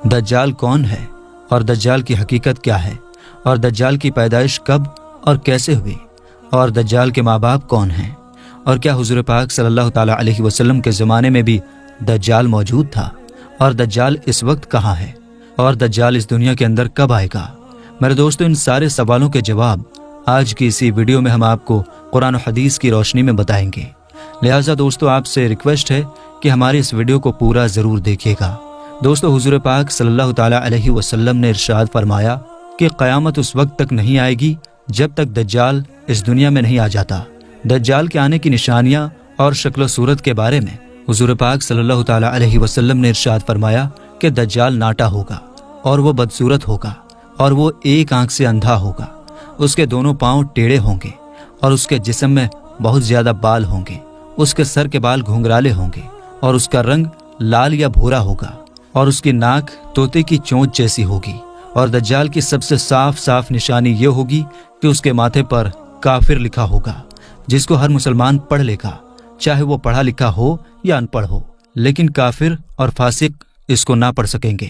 دجال کون ہے اور دجال کی حقیقت کیا ہے، اور دجال کی پیدائش کب اور کیسے ہوئی، اور دجال کے ماں باپ کون ہیں، اور کیا حضور پاک صلی اللہ تعالیٰ علیہ وسلم کے زمانے میں بھی دجال موجود تھا، اور دجال اس وقت کہاں ہے، اور دجال اس دنیا کے اندر کب آئے گا۔ میرے دوستو، ان سارے سوالوں کے جواب آج کی اسی ویڈیو میں ہم آپ کو قرآن و حدیث کی روشنی میں بتائیں گے۔ لہٰذا دوستو، آپ سے ریکویسٹ ہے کہ ہماری اس ویڈیو کو پورا ضرور دیکھیے گا۔ دوستو، حضور پاک صلی اللہ تعالیٰ علیہ وسلم نے ارشاد فرمایا کہ قیامت اس وقت تک نہیں آئے گی جب تک دجال اس دنیا میں نہیں آ جاتا۔ دجال کے آنے کی نشانیاں اور شکل و صورت کے بارے میں حضور پاک صلی اللہ تعالیٰ علیہ وسلم نے ارشاد فرمایا کہ دجال ناٹا ہوگا، اور وہ بدصورت ہوگا، اور وہ ایک آنکھ سے اندھا ہوگا، اس کے دونوں پاؤں ٹیڑھے ہوں گے، اور اس کے جسم میں بہت زیادہ بال ہوں گے، اس کے سر کے بال گھنگرالے ہوں گے، اور اس کا رنگ لال یا بھورا ہوگا، اور اس کی ناک طوطے کی چونچ جیسی ہوگی۔ اور دجال کی سب سے صاف نشانی یہ ہوگی کہ اس کے ماتھے پر کافر لکھا ہوگا، جس کو ہر مسلمان پڑھ لے گا، چاہے وہ پڑھا لکھا ہو یا ان پڑھ ہو، لیکن کافر اور فاسق اس کو نہ پڑھ سکیں گے۔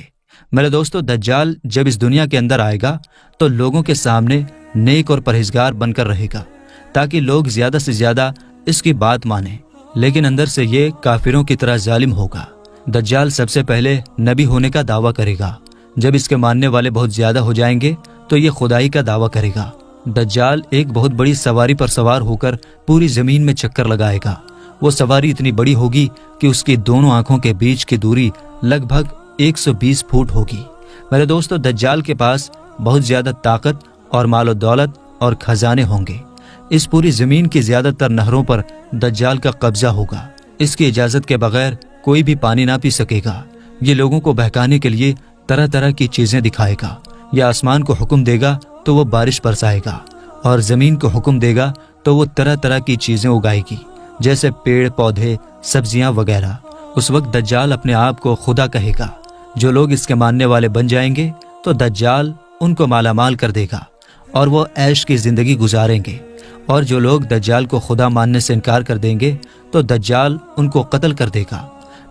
میرے دوستو، دجال جب اس دنیا کے اندر آئے گا تو لوگوں کے سامنے نیک اور پرہیزگار بن کر رہے گا، تاکہ لوگ زیادہ سے زیادہ اس کی بات مانیں، لیکن اندر سے یہ کافروں کی طرح ظالم ہوگا۔ دجال سب سے پہلے نبی ہونے کا دعویٰ کرے گا۔ جب اس کے ماننے والے بہت زیادہ ہو جائیں گے تو یہ خدائی کا دعویٰ کرے گا۔ دجال ایک بہت بڑی سواری پر سوار ہو کر پوری زمین میں چکر لگائے گا۔ وہ سواری اتنی بڑی ہوگی کہ اس کی دونوں آنکھوں کے بیچ کی دوری لگ بھگ 120 فٹ ہوگی۔ میرے دوستو، دجال کے پاس بہت زیادہ طاقت اور مال و دولت اور خزانے ہوں گے۔ اس پوری زمین کی زیادہ تر نہروں پر دجال کا قبضہ ہوگا۔ اس کی اجازت کے بغیر کوئی بھی پانی نہ پی سکے گا۔ یہ لوگوں کو بہکانے کے لیے طرح طرح کی چیزیں دکھائے گا۔ یا آسمان کو حکم دے گا تو وہ بارش برسائے گا، اور زمین کو حکم دے گا تو وہ طرح طرح کی چیزیں اگائے گی، جیسے پیڑ پودے، سبزیاں وغیرہ۔ اس وقت دجال اپنے آپ کو خدا کہے گا۔ جو لوگ اس کے ماننے والے بن جائیں گے تو دجال ان کو مالا مال کر دے گا، اور وہ عیش کی زندگی گزاریں گے۔ اور جو لوگ دجال کو خدا ماننے سے انکار کر دیں گے تو دجال ان کو قتل کر دے گا۔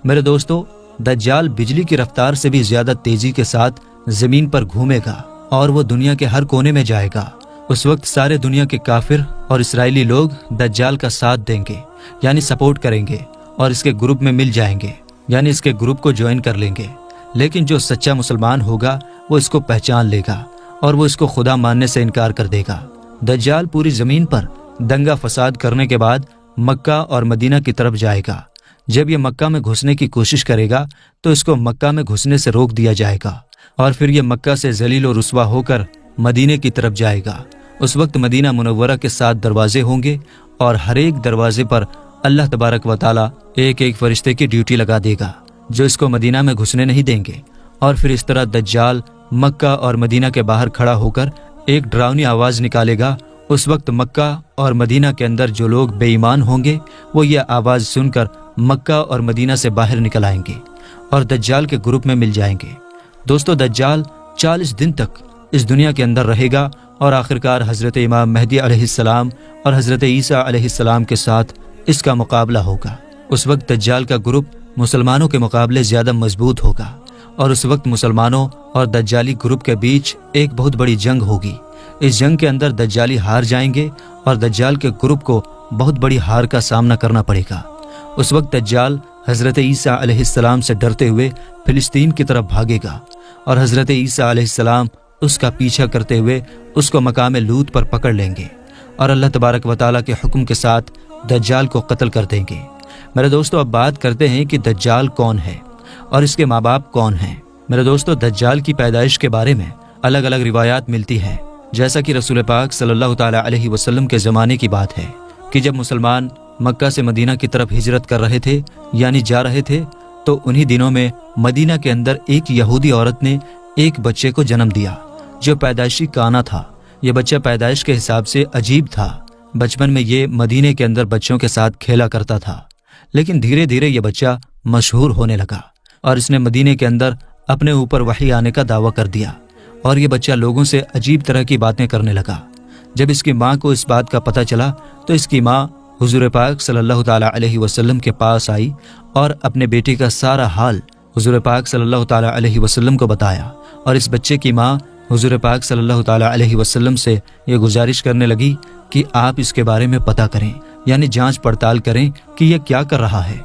میرے دوستو، دجال بجلی کی رفتار سے بھی زیادہ تیزی کے ساتھ زمین پر گھومے گا، اور وہ دنیا کے ہر کونے میں جائے گا۔ اس وقت سارے دنیا کے کافر اور اسرائیلی لوگ دجال کا ساتھ دیں گے، یعنی سپورٹ کریں گے، اور اس کے گروپ میں مل جائیں گے، یعنی اس کے گروپ کو جوائن کر لیں گے۔ لیکن جو سچا مسلمان ہوگا وہ اس کو پہچان لے گا، اور وہ اس کو خدا ماننے سے انکار کر دے گا۔ دجال پوری زمین پر دنگا فساد کرنے کے بعد مکہ اور مدینہ کی طرف جائے گا۔ جب یہ مکہ میں گھسنے کی کوشش کرے گا تو اس کو مکہ میں گھسنے سے روک دیا جائے گا، اور پھر یہ مکہ سے ذلیل و رسوا ہو کر مدینے کی طرف جائے گا۔ اس وقت مدینہ منورہ کے 7 دروازے ہوں گے، اور ہر ایک دروازے پر اللہ تبارک و تعالیٰ ایک ایک فرشتے کی ڈیوٹی لگا دے گا، جو اس کو مدینہ میں گھسنے نہیں دیں گے۔ اور پھر اس طرح دجال مکہ اور مدینہ کے باہر کھڑا ہو کر ایک ڈراؤنی آواز نکالے گا۔ اس وقت مکہ اور مدینہ کے اندر جو لوگ بے ایمان ہوں گے وہ یہ آواز سن کر مکہ اور مدینہ سے باہر نکل آئیں گے، اور دجال کے گروپ میں مل جائیں گے۔ دوستو، دجال 40 دن تک اس دنیا کے اندر رہے گا، اور آخرکار حضرت امام مہدی علیہ السلام اور حضرت عیسیٰ علیہ السلام کے ساتھ اس کا مقابلہ ہوگا۔ اس وقت دجال کا گروپ مسلمانوں کے مقابلے زیادہ مضبوط ہوگا، اور اس وقت مسلمانوں اور دجالی گروپ کے بیچ ایک بہت بڑی جنگ ہوگی۔ اس جنگ کے اندر دجالی ہار جائیں گے، اور دجال کے گروپ کو بہت بڑی ہار کا سامنا کرنا پڑے گا۔ اس وقت دجال حضرت عیسیٰ علیہ السلام سے ڈرتے ہوئے فلسطین کی طرف بھاگے گا، اور حضرت عیسیٰ علیہ السلام اس کا پیچھا کرتے ہوئے اس کو مقام لوط پر پکڑ لیں گے، اور اللہ تبارک و تعالیٰ کے حکم کے ساتھ دجال کو قتل کر دیں گے۔ میرے دوستو، اب بات کرتے ہیں کہ دجال کون ہے اور اس کے ماں باپ کون ہیں۔ میرے دوستو، دجال کی پیدائش کے بارے میں الگ الگ روایات ملتی ہیں، جیسا کہ رسول پاک صلی اللہ تعالیٰ علیہ وسلم کے زمانے کی بات ہے کہ جب مسلمان مکہ سے مدینہ کی طرف ہجرت کر رہے تھے، یعنی جا رہے تھے، تو انہی دنوں میں مدینہ کے اندر ایک یہودی عورت نے ایک بچے کو جنم دیا جو پیدائشی کانا تھا۔ یہ بچہ پیدائش کے حساب سے عجیب تھا۔ بچپن میں یہ مدینے کے اندر بچوں کے ساتھ کھیلا کرتا تھا، لیکن دھیرے دھیرے یہ بچہ مشہور ہونے لگا، اور اس نے مدینے کے اندر اپنے اوپر وحی آنے کا دعویٰ کر دیا، اور یہ بچہ لوگوں سے عجیب طرح کی باتیں کرنے لگا۔ جب اس کی ماں کو اس بات کا پتہ چلا تو اس کی ماں حضور پاک صلی اللہ تعالیٰ علیہ وسلم کے پاس آئی اور اپنے بیٹے کا سارا حال حضور پاک صلی اللہ تعالیٰ علیہ وسلم کو بتایا، اور اس بچے کی ماں حضور پاک صلی اللہ تعالیٰ علیہ وسلم سے یہ گزارش کرنے لگی کہ آپ اس کے بارے میں پتہ کریں، یعنی جانچ پڑتال کریں کہ یہ کیا کر رہا ہے۔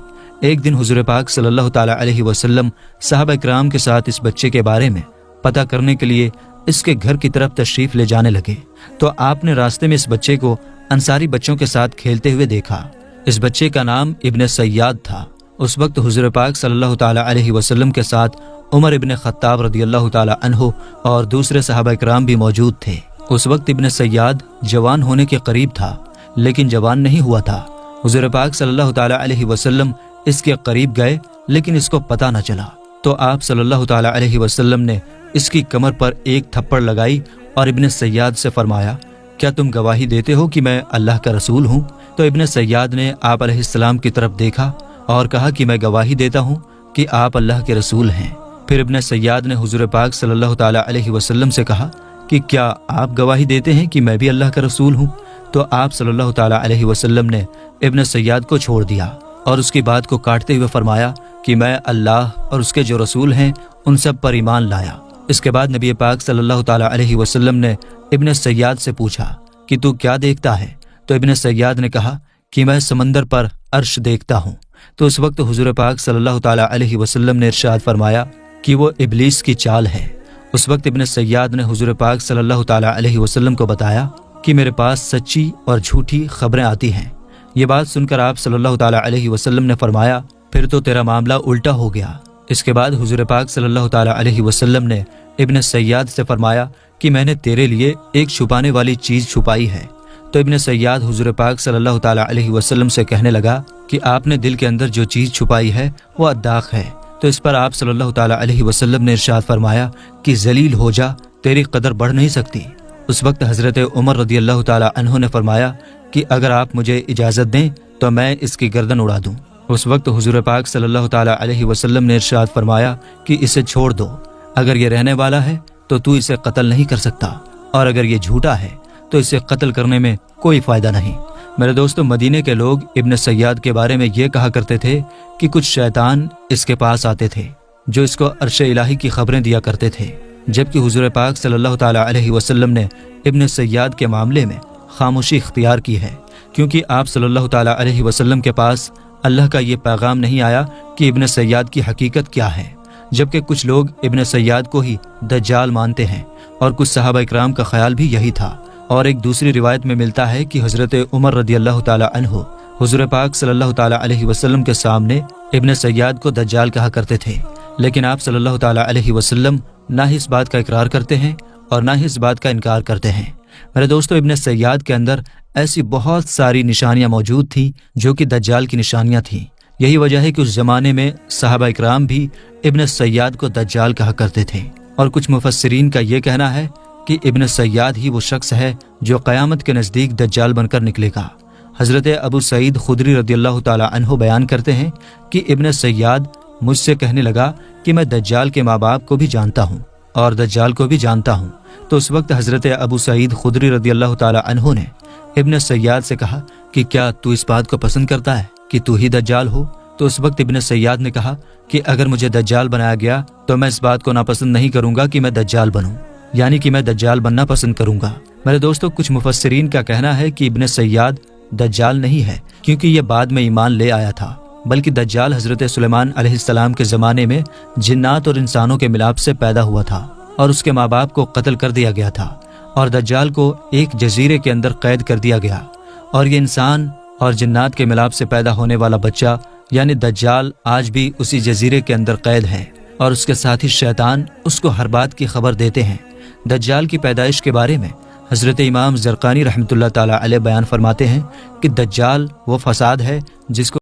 ایک دن حضور پاک صلی اللہ تعالیٰ علیہ وسلم صحابہ کرام کے ساتھ اس بچے کے بارے میں پتہ کرنے کے لیے اس کے گھر کی طرف تشریف لے جانے لگے تو آپ نے راستے میں اس بچے کو انصاری بچوں کے ساتھ کھیلتے ہوئے دیکھا۔ اس بچے کا نام ابن سیاد تھا۔ اس وقت حضور پاک صلی اللہ تعالیٰ علیہ وسلم کے ساتھ عمر ابن خطاب رضی اللہ تعالیٰ عنہ اور دوسرے صحابہ کرام بھی موجود تھے۔ اس وقت ابن سیاد جوان ہونے کے قریب تھا، لیکن جوان نہیں ہوا تھا۔ حضور پاک صلی اللہ تعالیٰ علیہ وسلم اس کے قریب گئے، لیکن اس کو پتہ نہ چلا تو آپ صلی اللہ تعالیٰ علیہ وسلم نے اس کی کمر پر ایک تھپڑ لگائی اور ابن سیاد سے فرمایا، کیا تم گواہی دیتے ہو کہ میں اللہ کا رسول ہوں؟ تو ابن سیاد نے آپ علیہ السلام کی طرف دیکھا اور کہا کہ میں گواہی دیتا ہوں کہ آپ اللہ کے رسول ہیں۔ پھر ابن سیاد نے حضور پاک صلی اللہ تعالیٰ علیہ وسلم سے کہا کہ کیا آپ گواہی دیتے ہیں کہ میں بھی اللہ کا رسول ہوں؟ تو آپ صلی اللہ تعالیٰ علیہ وسلم نے ابن سیاد کو چھوڑ دیا اور اس کی بات کو کاٹتے ہوئے فرمایا کہ میں اللہ اور اس کے جو رسول ہیں ان سب پر ایمان لایا۔ اس کے بعد نبی پاک صلی اللہ تعالیٰ علیہ وسلم نے ابن سیاد سے پوچھا کہ تو کیا دیکھتا ہے؟ تو ابن سیاد نے کہا کہ میں سمندر پر عرش دیکھتا ہوں۔ تو اس وقت حضور پاک صلی اللہ تعالیٰ علیہ وسلم نے ارشاد فرمایا کہ وہ ابلیس کی چال ہے۔ اس وقت ابن سیاد نے حضور پاک صلی اللہ تعالیٰ علیہ وسلم کو بتایا کہ میرے پاس سچی اور جھوٹی خبریں آتی ہیں۔ یہ بات سن کر آپ صلی اللہ تعالیٰ علیہ وسلم نے فرمایا، پھر تو تیرا معاملہ الٹا ہو گیا۔ اس کے بعد حضور پاک صلی اللہ تعالیٰ علیہ وسلم نے ابن سیاد سے فرمایا کہ میں نے تیرے لیے ایک چھپانے والی چیز چھپائی ہے۔ تو ابن سیاد حضور پاک صلی اللہ تعالیٰ علیہ وسلم سے کہنے لگا کہ آپ نے دل کے اندر جو چیز چھپائی ہے وہ اداخ ہے۔ تو اس پر آپ صلی اللہ تعالیٰ علیہ وسلم نے ارشاد فرمایا کہ ذلیل ہو جا، تیری قدر بڑھ نہیں سکتی۔ اس وقت حضرت عمر رضی اللہ تعالیٰ عنہ نے فرمایا کہ اگر آپ مجھے اجازت دیں تو میں اس کی گردن اڑا دوں۔ اس وقت حضور پاک صلی اللہ تعالیٰ علیہ وسلم نے ارشاد فرمایا کہ اسے چھوڑ دو، اگر یہ رہنے والا ہے تو اسے قتل نہیں کر سکتا، اور اگر یہ جھوٹا ہے تو اسے قتل کرنے میں کوئی فائدہ نہیں۔ میرے دوستو، مدینے کے لوگ ابن سیاد کے بارے میں یہ کہا کرتے تھے کہ کچھ شیطان اس کے پاس آتے تھے جو اس کو عرش الہی کی خبریں دیا کرتے تھے، جبکہ حضور پاک صلی اللہ تعالیٰ علیہ وسلم نے ابن سیاد کے معاملے میں خاموشی اختیار کی ہے، کیونکہ آپ صلی اللہ تعالیٰ علیہ وسلم کے پاس اللہ کا یہ پیغام نہیں آیا کہ ابن سیاد کی حقیقت کیا ہے، جبکہ کچھ لوگ ابن سیاد کو ہی دجال مانتے ہیں، اور کچھ صحابہ اکرام کا خیال بھی یہی تھا۔ اور ایک دوسری روایت میں ملتا ہے کہ حضرت عمر رضی اللہ تعالیٰ عنہ حضور پاک صلی اللہ تعالیٰ علیہ وسلم کے سامنے ابن سیاد کو دجال کہا کرتے تھے، لیکن آپ صلی اللہ تعالیٰ علیہ وسلم نہ ہی اس بات کا اقرار کرتے ہیں اور نہ ہی اس بات کا انکار کرتے ہیں۔ میرے دوستو، ابن سیاد کے اندر ایسی بہت ساری نشانیاں موجود تھیں جو کہ دجال کی نشانیاں تھیں۔ یہی وجہ ہے کہ اس زمانے میں صحابہ اکرام بھی ابن سیاد کو دجال کہا کرتے تھے، اور کچھ مفسرین کا یہ کہنا ہے کہ ابن سیاد ہی وہ شخص ہے جو قیامت کے نزدیک دجال بن کر نکلے گا۔ حضرت ابو سعید خدری رضی اللہ تعالیٰ عنہ بیان کرتے ہیں کہ ابن سیاد مجھ سے کہنے لگا کہ میں دجال کے ماں باپ کو بھی جانتا ہوں اور دجال کو بھی جانتا ہوں۔ تو اس وقت حضرت ابو سعید خدری رضی اللہ تعالیٰ عنہ نے ابن سیاد سے کہا کہ کیا تو اس بات کو پسند کرتا ہے کہ تو ہی دجال ہو؟ تو اس وقت ابن سیاد نے کہا کہ اگر مجھے دجال بنایا گیا تو میں اس بات کو ناپسند نہیں کروں گا کہ میں دجال بنوں، یعنی کہ میں دجال بننا پسند کروں گا۔ میرے دوستو، کچھ مفسرین کا کہنا ہے کہ ابن سیاد دجال نہیں ہے کیونکہ یہ بعد میں ایمان لے آیا تھا، بلکہ دجال حضرت سلیمان علیہ السلام کے زمانے میں جنات اور انسانوں کے ملاپ سے پیدا ہوا تھا، اور اس کے ماں باپ کو قتل کر دیا گیا تھا، اور دجال کو ایک جزیرے کے اندر قید کر دیا گیا، اور یہ انسان اور جنات کے ملاپ سے پیدا ہونے والا بچہ یعنی دجال آج بھی اسی جزیرے کے اندر قید ہے، اور اس کے ساتھی شیطان اس کو ہر بات کی خبر دیتے ہیں۔ دجال کی پیدائش کے بارے میں حضرت امام زرقانی رحمۃ اللہ تعالیٰ علیہ بیان فرماتے ہیں کہ دجال وہ فساد ہے جس کو